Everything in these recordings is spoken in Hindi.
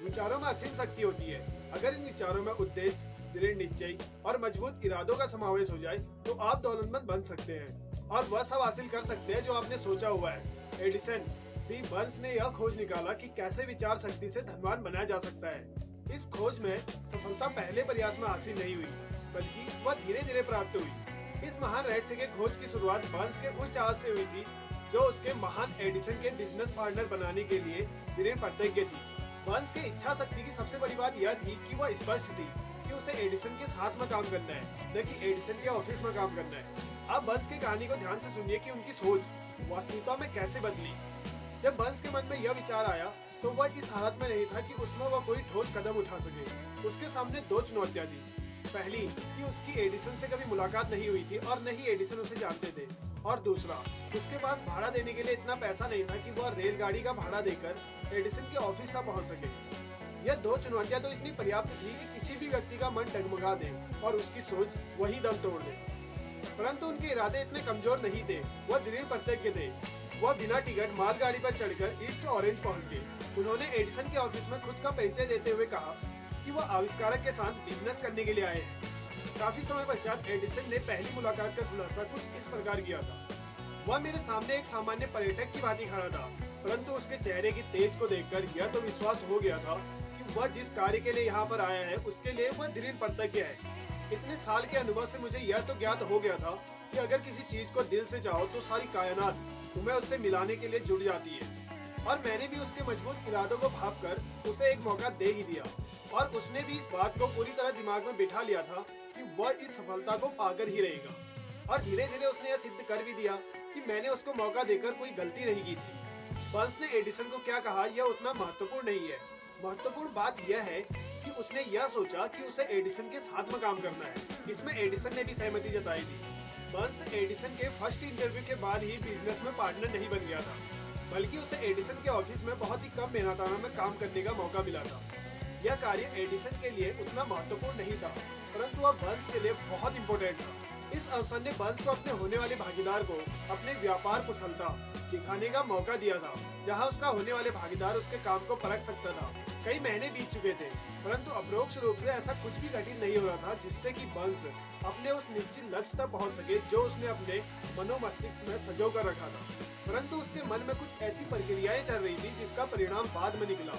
विचारों में असीम शक्ति होती है। अगर इन विचारों में उद्देश्य, दृढ़ निश्चय और मजबूत इरादों का समावेश हो जाए तो आप दौलतमंद बन सकते हैं और वह सब हासिल कर सकते हैं जो आपने सोचा हुआ है। एडिसन सी बर्न्स ने यह खोज निकाला कि कैसे विचार शक्ति से धनवान बनाया जा सकता है। इस खोज में सफलता पहले प्रयास में हासिल नहीं हुई, बल्कि वह धीरे धीरे प्राप्त हुई। इस महान रहस्य के खोज की शुरुआत बर्न्स के उस चाहत से हुई थी जो उसके महान एडिसन के बिजनेस पार्टनर बनाने के लिए दृढ़ प्रतिज्ञ थी। बर्न्स के इच्छा शक्ति की सबसे बड़ी बात यह थी कि वह स्पष्ट थी कि उसे एडिसन के साथ में काम करना है, न कि एडिसन के ऑफिस में काम करना है। अब बर्न्स की कहानी को ध्यान से सुनिए कि उनकी सोच वास्तविकता में कैसे बदली। जब बर्न्स के मन में यह विचार आया तो वह इस हालत में नहीं था कि उसमें वह कोई ठोस कदम उठा सके। उसके सामने दो चुनौतियां थी। पहली कि उसकी एडिसन से कभी मुलाकात नहीं हुई थी और न ही एडिसन उसे जानते थे, और दूसरा उसके पास भाड़ा देने के लिए इतना पैसा नहीं था कि वह रेलगाड़ी का भाड़ा देकर एडिसन के ऑफिस तक पहुंच सके। यह दो चुनौतियां तो इतनी पर्याप्त थी कि किसी भी व्यक्ति का मन डगमगा दे और उसकी सोच वही दम तोड़ दे। परंतु उनके इरादे इतने कमजोर नहीं थे, वह दृढ़ प्रतिज्ञ थे। वह बिना टिकट मालगाड़ी पर चढ़कर ईस्ट ऑरेंज पहुंच गए। उन्होंने एडिसन के ऑफिस में खुद का परिचय देते हुए कहा कि वह आविष्कारक के साथ बिजनेस करने के लिए आए हैं। काफी समय पश्चात एडिसन ने पहली मुलाकात का खुलासा कुछ इस प्रकार किया था। वह मेरे सामने एक सामान्य पर्यटक की भांति खड़ा था, परंतु उसके चेहरे की तेज को देखकर यह तो विश्वास हो गया था कि वह जिस कार्य के लिए यहाँ पर आया है उसके लिए वह दृढ़ प्रतिज्ञ है। इतने साल के अनुभव से मुझे यह तो ज्ञात हो गया था कि अगर किसी चीज को दिल से चाहो तो सारी कायनात तुम्हें उससे मिलाने के लिए जुड़ जाती है। और मैंने भी उसके मजबूत इरादों को भांपकर उसे एक मौका दे ही दिया, और उसने भी इस बात को पूरी तरह दिमाग में बिठा लिया था कि वह इस सफलता को पाकर ही रहेगा। और धीरे धीरे उसने यह सिद्ध कर भी दिया कि मैंने उसको मौका देकर कोई गलती नहीं की थी। बर्न्स ने एडिसन को क्या कहा यह उतना महत्वपूर्ण नहीं है। महत्वपूर्ण बात यह है कि उसने यह सोचा कि उसे एडिसन के साथ में काम करना है। इसमें एडिसन ने भी सहमति जताई थी। बर्न्स एडिसन के फर्स्ट इंटरव्यू के बाद ही बिजनेस में पार्टनर नहीं बन गया था, बल्कि उसे एडिसन के ऑफिस में बहुत ही कम मेहनताना में काम करने का मौका मिला था। यह कार्य एडिसन के लिए उतना महत्वपूर्ण नहीं था, परंतु वह बर्न्स के लिए बहुत इम्पोर्टेंट था। इस अवसर ने बर्न्स को अपने होने वाले भागीदार को अपने व्यापार कुशलता दिखाने का मौका दिया था, जहां उसका होने वाले भागीदार उसके काम को परख सकता था। कई महीने बीत चुके थे, परंतु अपरोक्ष रूप से ऐसा कुछ भी कठिन नहीं हो रहा था जिससे कि बर्न्स अपने उस निश्चित लक्ष्य तक पहुंच सके जो उसने अपने मनोमस्तिष्क में सजो कर रखा था। परंतु उसके मन में कुछ ऐसी प्रक्रियाएं चल रही थी जिसका परिणाम बाद में निकला,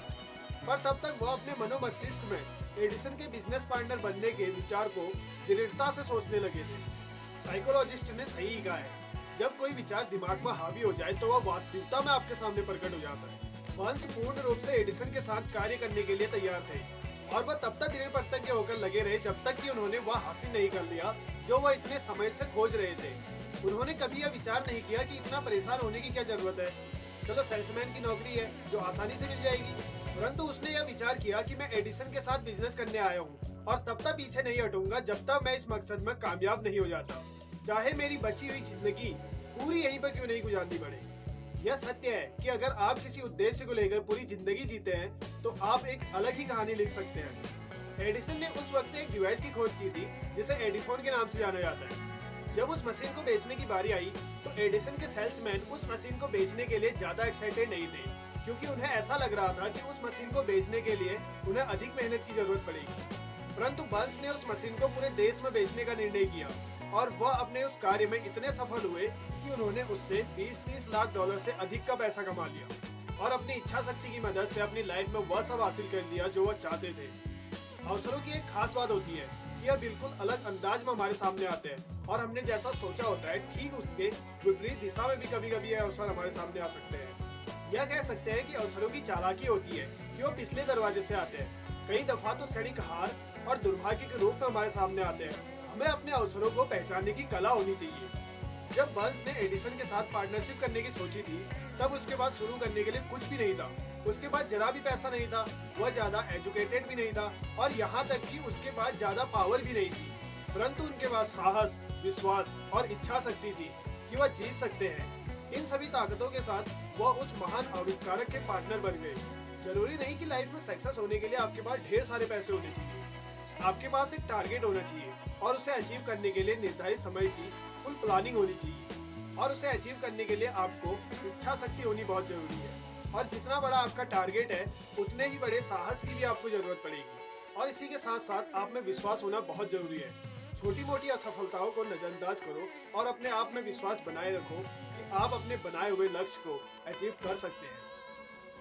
पर तब तक वह अपने मनोमस्तिष्क में एडिसन के बिजनेस पार्टनर बनने के विचार को दृढ़ता से सोचने लगे थे। साइकोलॉजिस्ट ने सही कहा है, जब कोई विचार दिमाग में हावी हो जाए तो वह वास्तविकता में आपके सामने प्रकट हो जाता है। बर्न्स पूर्ण रूप से एडिसन के साथ कार्य करने के लिए तैयार थे, और वह तब तक दृढ़ प्रतिज्ञ होकर लगे रहे जब तक कि उन्होंने वह हासिल नहीं कर लिया जो वह इतने समय से खोज रहे थे। उन्होंने कभी यह विचार नहीं किया कि इतना परेशान होने की क्या जरूरत है, चलो सेल्समैन की नौकरी है जो आसानी से मिल जाएगी। परंतु उसने यह विचार किया कि मैं एडिसन के साथ बिजनेस करने आया हूँ और तब तक पीछे नहीं हटूंगा जब तक मैं इस मकसद में कामयाब नहीं हो जाता, चाहे मेरी बची हुई जिंदगी पूरी यहीं पर क्यों नहीं गुजारनी पड़े। यह सत्य है कि अगर आप किसी उद्देश्य को लेकर पूरी जिंदगी जीते हैं तो आप एक अलग ही कहानी लिख सकते हैं। एडिसन ने उस वक्त एक डिवाइस की खोज की थी जिसे एडिफोन के नाम से जाना जाता है। जब उस मशीन को बेचने की बारी आई तो एडिसन के सेल्समैन उस मशीन को बेचने के लिए ज्यादा एक्साइटेड नहीं थे, क्योंकि उन्हें ऐसा लग रहा था कि उस मशीन को बेचने के लिए उन्हें अधिक मेहनत की जरूरत पड़ेगी। परंतु बर्न्स ने उस मशीन को पूरे देश में बेचने का निर्णय किया, और वह अपने उस कार्य में इतने सफल हुए कि उन्होंने उससे 20-30 लाख डॉलर से अधिक का पैसा कमा लिया और अपनी इच्छा शक्ति की मदद से अपनी लाइफ में वह सब हासिल कर लिया जो वह चाहते थे। अवसरों की एक खास बात होती है कि यह बिल्कुल अलग अंदाज में हमारे सामने आते हैं और हमने जैसा सोचा होता है ठीक उसके विपरीत दिशा में भी कभी कभी यह अवसर हमारे सामने आ सकते हैं। यह कह सकते हैं कि अवसरों की चालाकी होती है कि वो पिछले दरवाजे से आते हैं। कई दफा तो क्षणिक हार और दुर्भाग्य के रूप में हमारे सामने आते हैं। हमें अपने अवसरों को पहचानने की कला होनी चाहिए। जब बर्न्स ने एडिसन के साथ पार्टनरशिप करने की सोची थी तब उसके पास शुरू करने के लिए कुछ भी नहीं था। उसके पास जरा भी पैसा नहीं था, वह ज्यादा एजुकेटेड भी नहीं था और यहाँ तक कि उसके पास ज्यादा पावर भी नहीं थी, परंतु उनके पास साहस, विश्वास और इच्छा शक्ति थी कि वह जीत सकते हैं। इन सभी ताकतों के साथ वह उस महान आविष्कारक के पार्टनर बन गए। जरूरी नहीं कि लाइफ में सक्सेस होने के लिए आपके पास ढेर सारे पैसे होने चाहिए। आपके पास एक टारगेट होना चाहिए और उसे अचीव करने के लिए निर्धारित समय की फुल प्लानिंग होनी चाहिए, और उसे अचीव करने के लिए आपको इच्छा शक्ति होनी बहुत जरूरी है। और जितना बड़ा आपका टारगेट है उतने ही बड़े साहस की भी आपको जरूरत पड़ेगी। और इसी के साथ साथ आप में विश्वास होना बहुत जरूरी है। छोटी मोटी असफलताओं को नजरअंदाज करो और अपने आप में विश्वास बनाए रखो कि आप अपने बनाए हुए लक्ष्य को अचीव कर सकते हैं।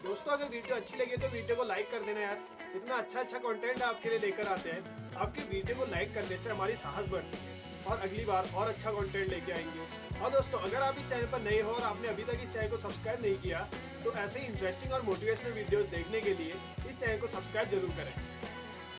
दोस्तों, अगर वीडियो अच्छी लगी तो वीडियो को लाइक कर देना यार। इतना अच्छा कंटेंट आपके लिए लेकर आते हैं। आपके वीडियो को लाइक करने से हमारी साहस बढ़ती है और अगली बार और अच्छा कंटेंट लेके आएंगे। और दोस्तों, अगर आप इस चैनल पर नए हो और आपने अभी तक इस चैनल को सब्सक्राइब नहीं किया तो ऐसे ही इंटरेस्टिंग और मोटिवेशनल वीडियोस देखने के लिए इस चैनल को सब्सक्राइब जरूर करें।